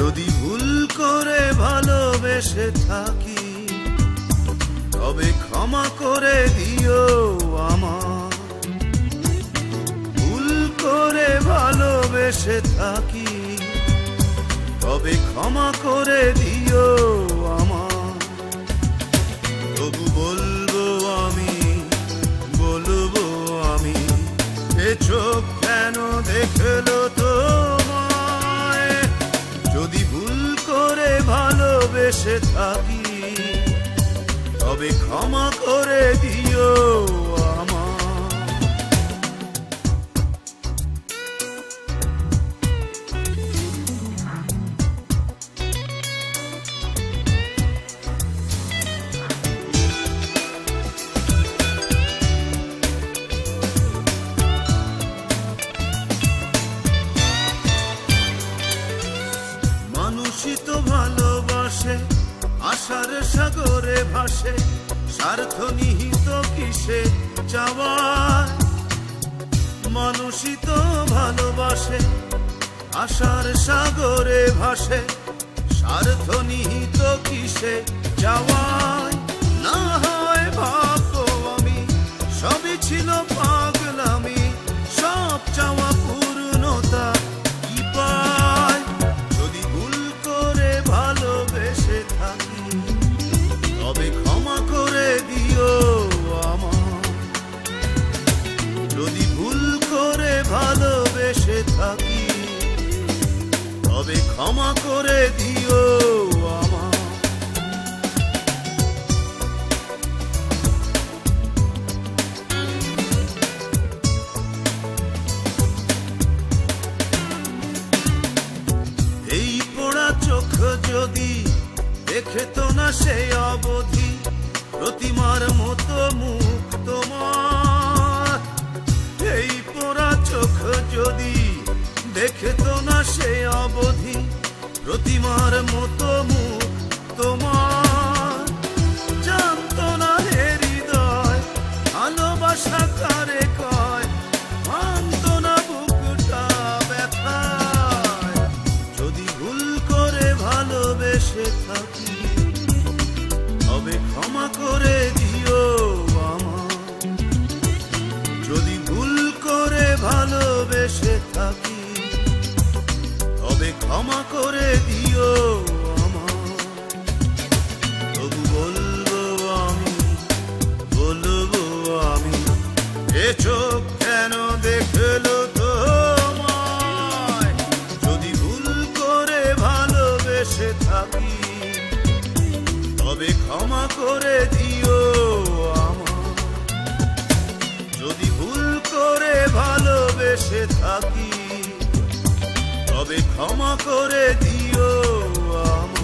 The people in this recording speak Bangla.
যদি ভুল করে ভালোবেসে থাকি তবে ক্ষমা করে দিও আমার। ভুল করে ভালোবেসে থাকি তবে ক্ষমা করে দিও আমার। তবু বলবো আমি, বলবো আমি, এ চোখ কেন দেখলো তোমায়? যদি ভুল করে ভালোবেসে থাকি তবে ক্ষমা করে দিও আমার। মানুষই তো ভালোবাসে, আশার সাগরে ভাসে, স্বার্থ নিহিত কিসে চাওয়ায়। মানুষই তো ভালোবাসে, আশার সাগরে ভাসে, স্বার্থ নিহিত কিসে চাওয়ায়। না হয় ভাববো আমি সবই ছিল পাগলামি, সব চাওয়া পূর্ণতা কি পায়? যদি ভুল করে ভালোবেসে থাকি তবে ক্ষমা করে দিও আমার। যদি ভুল করে ভালোবেসে থাকি তবে ক্ষমা করে দিও আমার। এই পোড়া চোখ যদি দেখে তো না সেই অবধি প্রতিমার মতো মুখ তোমার। এই পোড়া চোখ যদি দেখে তো না সেই অবধি প্রতিমার মতো মুখ তোমার। জানতো না হে হৃদয় ভালোবাসা কারে কয়, মানতো না বুকটা ব্যথায়। যদি ভুল করে ভালোবেসে থাকি তবে ক্ষমা করে দিও আমার। যদি ভুল করে ভালোবেসে থাকি তবে ক্ষমা করে দিও আমার। তবু বলবো আমি, বলবো আমি, এ চোখ কেন দেখলো তোমায়? যদি ভুল করে ভালোবেসে থাকি তবে ক্ষমা করে দিও আমার। যদি ভুল করে ভালোবেসে থাকি তবে ক্ষমা করে দিও আমার।